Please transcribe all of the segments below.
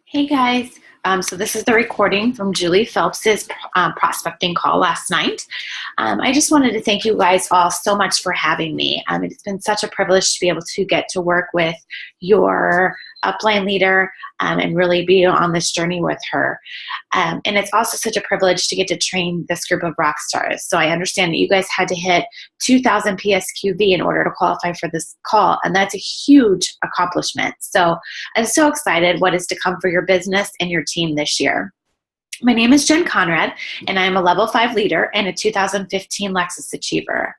Hey guys, so this is the recording from Julie Phelps's prospecting call last night. I just wanted to thank you guys all so much for having me. It's been such a privilege to be able to get to work with your upline leader and really be on this journey with her. And it's also such a privilege to get to train this group of rock stars. So I understand that you guys had to hit 2,000 PSQV in order to qualify for this call, and that's a huge accomplishment. So I'm so excited what is to come for your business and your team this year. My name is Jen Conrad, and I am a level 5 leader and a 2015 Lexus Achiever.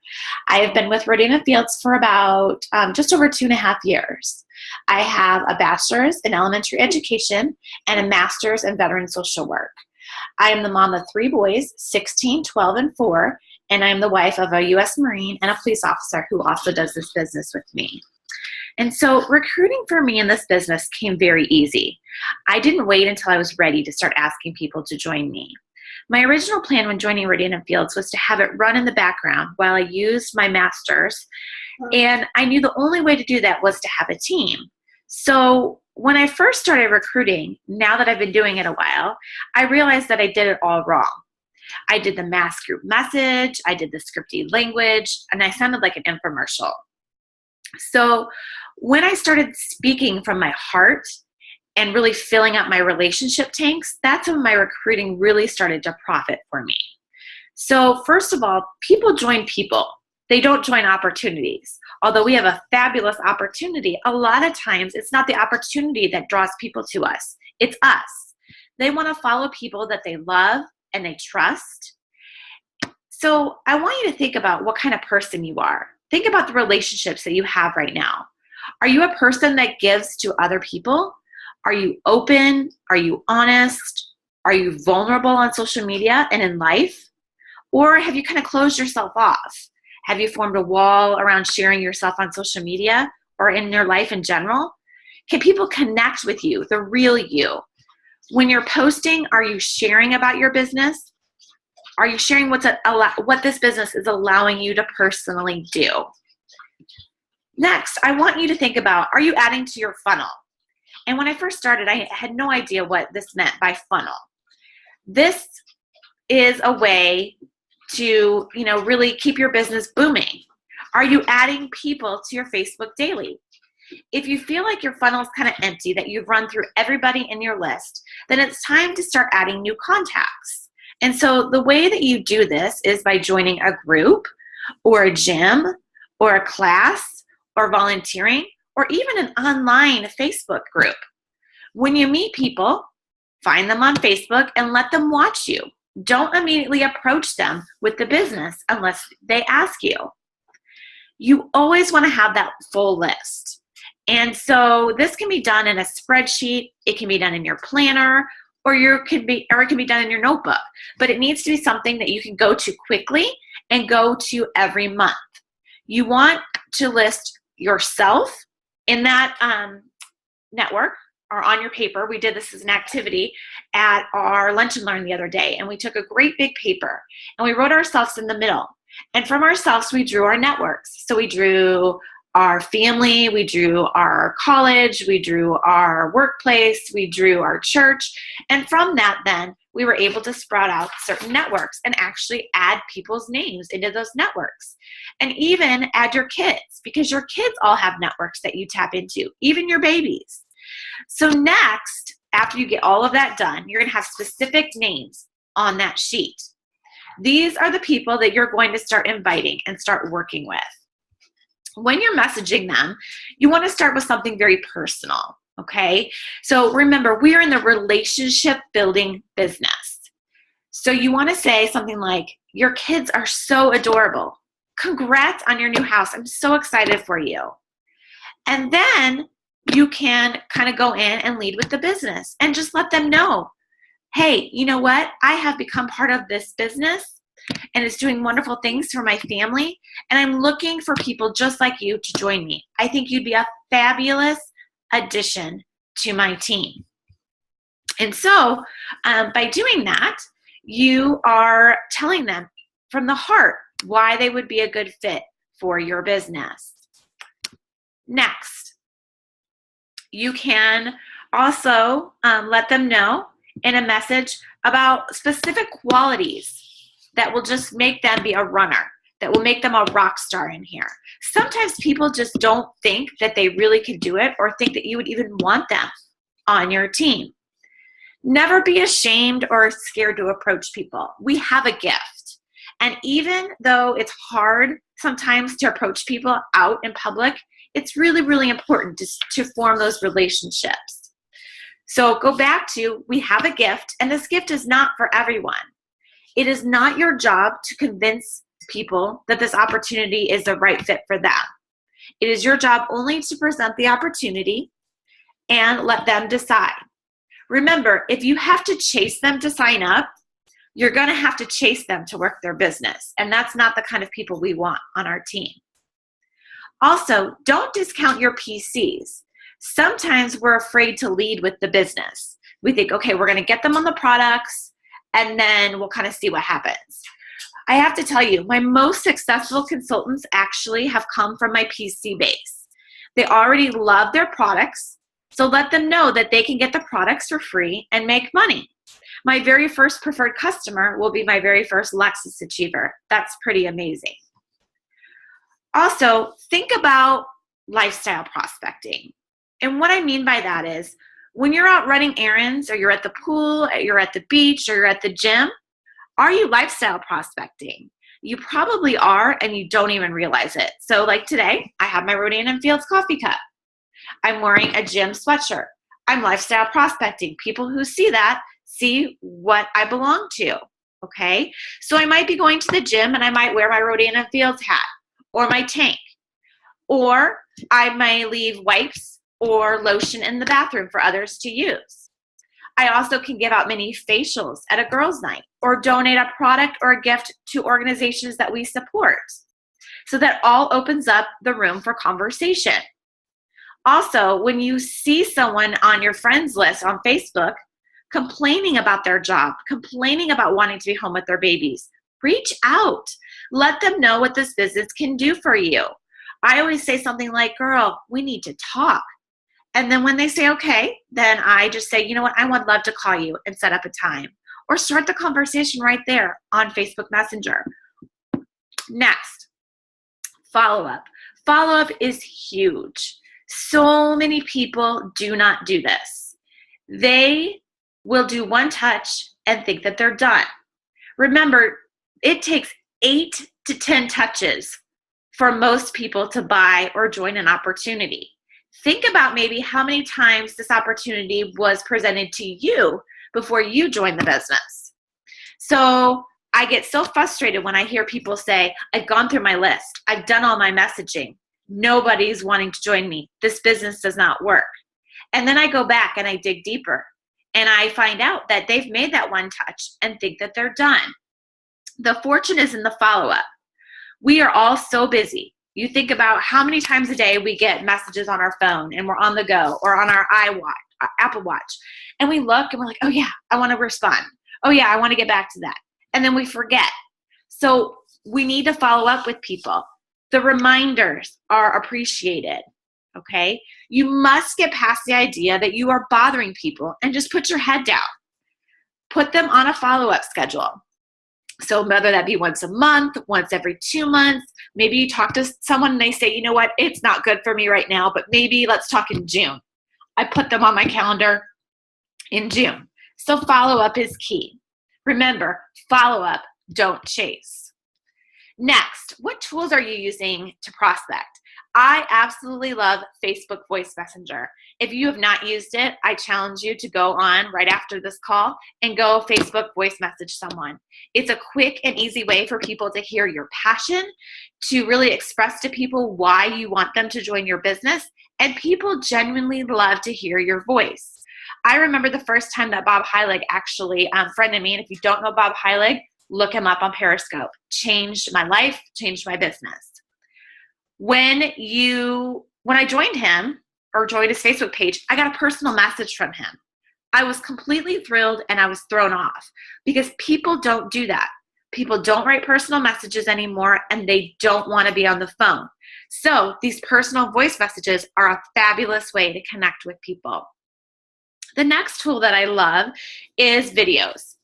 I have been with Rodina Fields for about just over 2.5 years. I have a bachelor's in elementary education and a master's in veteran social work. I am the mom of 3 boys, 16, 12, and 4, and I am the wife of a U.S. Marine and a police officer who also does this business with me. And so recruiting for me in this business came very easy. I didn't wait until I was ready to start asking people to join me. My original plan when joining Rodina Fields was to have it run in the background while I used my master's, and I knew the only way to do that was to have a team. So when I first started recruiting, now that I've been doing it a while, I realized that I did it all wrong. I did the mass group message, I did the scripted language, and I sounded like an infomercial. So when I started speaking from my heart and really filling up my relationship tanks, that's when my recruiting really started to profit for me. So first of all, people join people. They don't join opportunities. Although we have a fabulous opportunity, a lot of times it's not the opportunity that draws people to us. It's us. They want to follow people that they love and they trust. So I want you to think about what kind of person you are. Think about the relationships that you have right now. Are you a person that gives to other people? Are you open? Are you honest? Are you vulnerable on social media and in life? Or have you kind of closed yourself off? Have you formed a wall around sharing yourself on social media or in your life in general? Can people connect with you, the real you? When you're posting, are you sharing about your business? Are you sharing what this business is allowing you to personally do? Next, I want you to think about, are you adding to your funnel? And when I first started, I had no idea what this meant by funnel. This is a way to, really keep your business booming. Are you adding people to your Facebook daily? If you feel like your funnel is kind of empty, that you've run through everybody in your list, then it's time to start adding new contacts. And so the way that you do this is by joining a group or a gym or a class or volunteering or even an online Facebook group. When you meet people, find them on Facebook and let them watch you. Don't immediately approach them with the business unless they ask you. You always want to have that full list. And so this can be done in a spreadsheet, it can be done in your planner, or it can be done in your notebook. But it needs to be something that you can go to quickly and go to every month. You want to list yourself in that network or on your paper. We did this as an activity at our Lunch and Learn the other day, and we took a great big paper and we wrote ourselves in the middle. And from ourselves, we drew our networks. So we drew our family, we drew our college, we drew our workplace, we drew our church. And from that, then, we were able to sprout out certain networks and actually add people's names into those networks. And even add your kids, because your kids all have networks that you tap into, even your babies. So next, after you get all of that done, you're going to have specific names on that sheet. These are the people that you're going to start inviting and start working with. When you're messaging them, you want to start with something very personal, okay? So remember, we are in the relationship building business. So you want to say something like, your kids are so adorable. Congrats on your new house. I'm so excited for you. And then you can kind of go in and lead with the business and just let them know, hey, you know what? I have become part of this business and it's doing wonderful things for my family. And I'm looking for people just like you to join me. I think you'd be a fabulous addition to my team. And so by doing that, you are telling them from the heart why they would be a good fit for your business. Next, you can Also, let them know in a message about specific qualities that will just make them be a runner, that will make them a rock star in here. Sometimes people just don't think that they really could do it or think that you would even want them on your team. Never be ashamed or scared to approach people. We have a gift. And even though it's hard sometimes to approach people out in public, it's really, really important to form those relationships. So go back to, we have a gift, and this gift is not for everyone. It is not your job to convince people that this opportunity is the right fit for them. It is your job only to present the opportunity and let them decide. Remember, if you have to chase them to sign up, you're going to have to chase them to work their business. And that's not the kind of people we want on our team. Also, don't discount your PCs. Sometimes we're afraid to lead with the business. We think, okay, we're going to get them on the products, and then we'll kind of see what happens. I have to tell you, my most successful consultants actually have come from my PC base. They already love their products, so let them know that they can get the products for free and make money. My very first preferred customer will be my very first Lexus Achiever. That's pretty amazing. Also, think about lifestyle prospecting. And what I mean by that is, when you're out running errands, or you're at the pool, or you're at the beach, or you're at the gym, are you lifestyle prospecting? You probably are, and you don't even realize it. So like today, I have my Rodan & Fields coffee cup. I'm wearing a gym sweatshirt. I'm lifestyle prospecting. People who see that see what I belong to, okay? So I might be going to the gym, and I might wear my Rodan & Fields hat or my tank, or I might leave wipes or lotion in the bathroom for others to use. I also can give out mini facials at a girls' night, or donate a product or a gift to organizations that we support. So that all opens up the room for conversation. Also, when you see someone on your friends list on Facebook complaining about their job, complaining about wanting to be home with their babies, reach out. Let them know what this business can do for you. I always say something like, girl, we need to talk. And then when they say, okay, then I just say, you know what, I would love to call you and set up a time. Or start the conversation right there on Facebook Messenger. Next, follow-up. Follow-up is huge. So many people do not do this. They will do one touch and think that they're done. Remember, it takes 8 to 10 touches for most people to buy or join an opportunity. Think about maybe how many times this opportunity was presented to you before you joined the business. So I get so frustrated when I hear people say, I've gone through my list. I've done all my messaging. Nobody's wanting to join me. This business does not work. And then I go back and I dig deeper, and I find out that they've made that one touch and think that they're done. The fortune is in the follow-up. We are all so busy. You think about how many times a day we get messages on our phone, and we're on the go, or on our Apple Watch, and we look and we're like, oh yeah, I want to respond. Oh yeah, I want to get back to that. And then we forget. So we need to follow up with people. The reminders are appreciated, okay? You must get past the idea that you are bothering people and just put your head down. Put them on a follow-up schedule. So whether that be once a month, once every 2 months, maybe you talk to someone and they say, you know what, it's not good for me right now, but maybe let's talk in June. I put them on my calendar in June. So follow-up is key. Remember, follow-up, don't chase. Next, what tools are you using to prospect? I absolutely love Facebook Voice Messenger. If you have not used it, I challenge you to go on right after this call and go Facebook voice message someone. It's a quick and easy way for people to hear your passion, to really express to people why you want them to join your business, and people genuinely love to hear your voice. I remember the first time that Bob Heilig actually friended me, and if you don't know Bob Heilig, look him up on Periscope. Changed my life, changed my business. When I joined him or joined his Facebook page, I got a personal message from him. I was completely thrilled, and I was thrown off because people don't do that. People don't write personal messages anymore, and they don't want to be on the phone. So these personal voice messages are a fabulous way to connect with people. The next tool that I love is videos.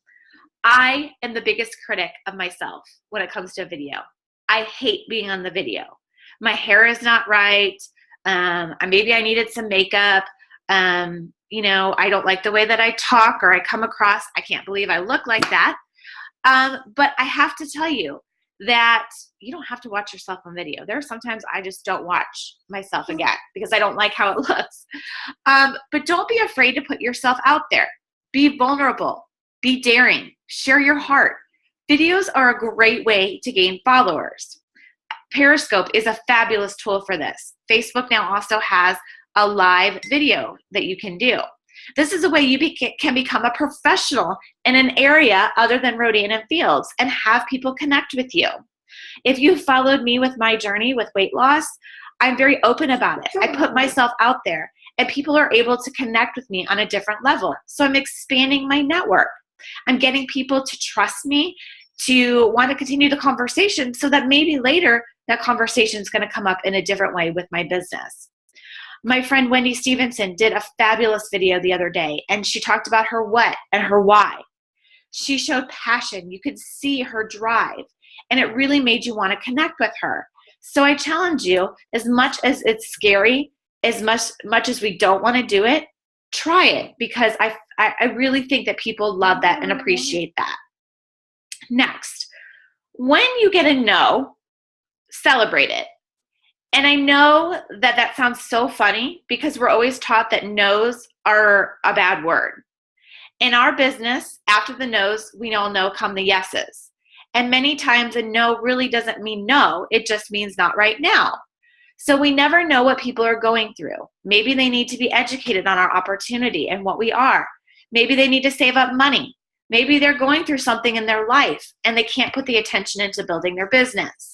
I am the biggest critic of myself when it comes to video. I hate being on the video. My hair is not right. Maybe I needed some makeup. I don't like the way that I talk or I come across. I can't believe I look like that. But I have to tell you that you don't have to watch yourself on video. There are sometimes I just don't watch myself again because I don't like how it looks. But don't be afraid to put yourself out there. Be vulnerable. Be daring. Share your heart. Videos are a great way to gain followers. Periscope is a fabulous tool for this. Facebook now also has a live video that you can do. This is a way you can become a professional in an area other than Rodan and Fields and have people connect with you. If you followed me with my journey with weight loss, I'm very open about it. I put myself out there and people are able to connect with me on a different level. So I'm expanding my network. I'm getting people to trust me, to want to continue the conversation so that maybe later that conversation is going to come up in a different way with my business. My friend Wendy Stevenson did a fabulous video the other day, and she talked about her what and her why. She showed passion. You could see her drive, and it really made you want to connect with her. So I challenge you, as much as it's scary, as much as we don't want to do it, try it, because I really think that people love that and appreciate that. Next, when you get a no, celebrate it. And I know that that sounds so funny because we're always taught that no's are a bad word. In our business, after the no's, we all know come the yeses. And many times a no really doesn't mean no, it just means not right now. So we never know what people are going through. Maybe they need to be educated on our opportunity and what we are. Maybe they need to save up money. Maybe they're going through something in their life and they can't put the attention into building their business.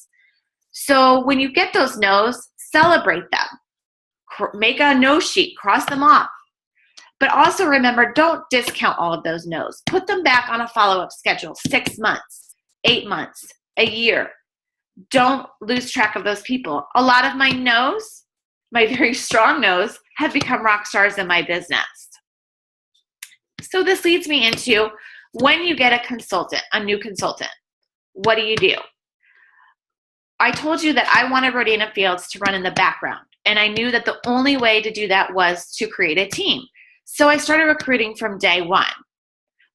So when you get those no's, celebrate them. Make a no sheet, cross them off. But also remember, don't discount all of those no's. Put them back on a follow-up schedule, 6 months, 8 months, a year. Don't lose track of those people. A lot of my no's, my very strong no's, have become rock stars in my business. So this leads me into when you get a new consultant, what do? I told you that I wanted Rodan and Fields to run in the background, and I knew that the only way to do that was to create a team. So I started recruiting from day one,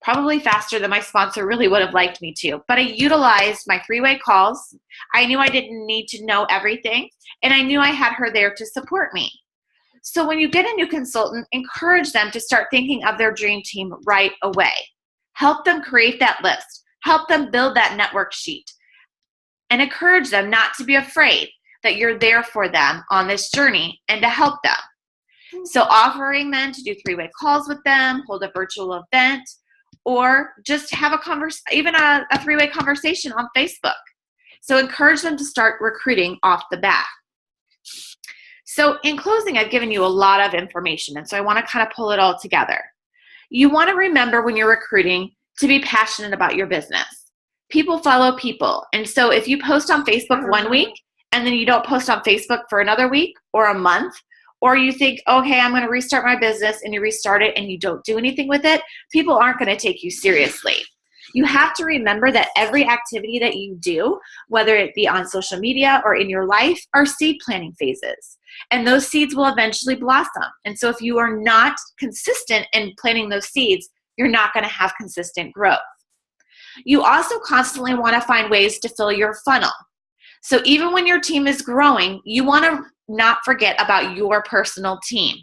probably faster than my sponsor really would have liked me to, but I utilized my three-way calls. I knew I didn't need to know everything, and I knew I had her there to support me. So when you get a new consultant, encourage them to start thinking of their dream team right away. Help them create that list. Help them build that network sheet. And encourage them not to be afraid that you're there for them on this journey and to help them. So offering them to do three-way calls with them, hold a virtual event, or just have even a three-way conversation on Facebook. So encourage them to start recruiting off the bat. So in closing, I've given you a lot of information, and so I want to kind of pull it all together. You want to remember when you're recruiting to be passionate about your business. People follow people. And so if you post on Facebook one week and then you don't post on Facebook for another week or a month, or you think, okay, I'm going to restart my business, and you restart it and you don't do anything with it, people aren't going to take you seriously. You have to remember that every activity that you do, whether it be on social media or in your life, are seed planting phases. And those seeds will eventually blossom. And so if you are not consistent in planting those seeds, you're not going to have consistent growth. You also constantly want to find ways to fill your funnel. So even when your team is growing, you want to not forget about your personal team.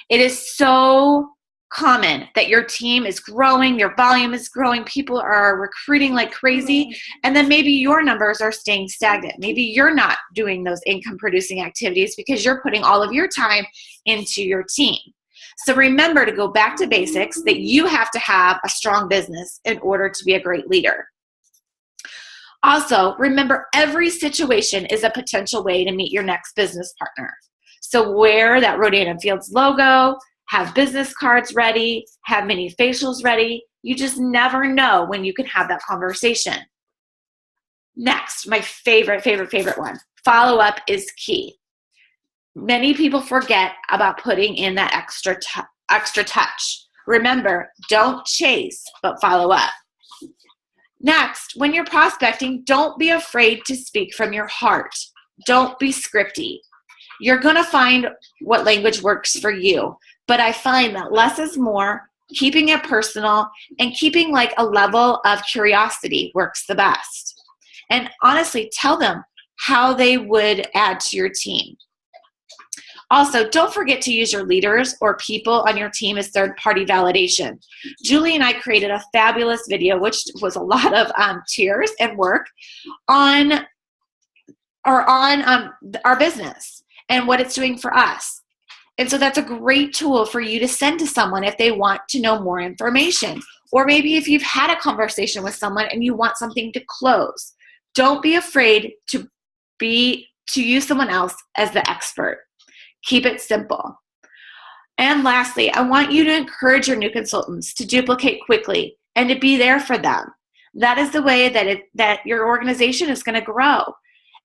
It is so common that your team is growing, your volume is growing, people are recruiting like crazy, and then maybe your numbers are staying stagnant. Maybe you're not doing those income producing activities because you're putting all of your time into your team. So remember to go back to basics, that you have to have a strong business in order to be a great leader. Also, remember every situation is a potential way to meet your next business partner. So wear that Rodan and Fields logo, have business cards ready, have mini facials ready. You just never know when you can have that conversation. Next, my favorite one, follow-up is key. Many people forget about putting in that extra touch. Remember, don't chase, but follow up. Next, when you're prospecting, don't be afraid to speak from your heart. Don't be scripty. You're going to find what language works for you. But I find that less is more, keeping it personal, and keeping like a level of curiosity works the best. And honestly, tell them how they would add to your team. Also, don't forget to use your leaders or people on your team as third-party validation. Julie and I created a fabulous video, which was a lot of tears and work, on our business and what it's doing for us. And so that's a great tool for you to send to someone if they want to know more information. Or maybe if you've had a conversation with someone and you want something to close. Don't be afraid to use someone else as the expert. Keep it simple. And lastly, I want you to encourage your new consultants to duplicate quickly and to be there for them. That is the way that your organization is going to grow.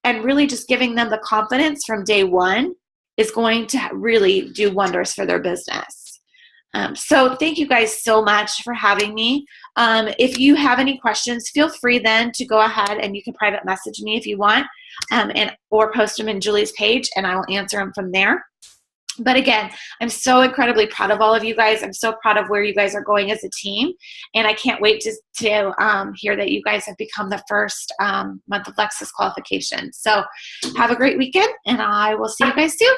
And really just giving them the confidence from day one is going to really do wonders for their business. So thank you guys so much for having me. If you have any questions, feel free then to go ahead and you can private message me if you want, or post them in Julie's page and I will answer them from there. But again, I'm so incredibly proud of all of you guys. I'm so proud of where you guys are going as a team. And I can't wait to hear that you guys have become the first month of Lexus qualification. So have a great weekend and I will see you guys soon.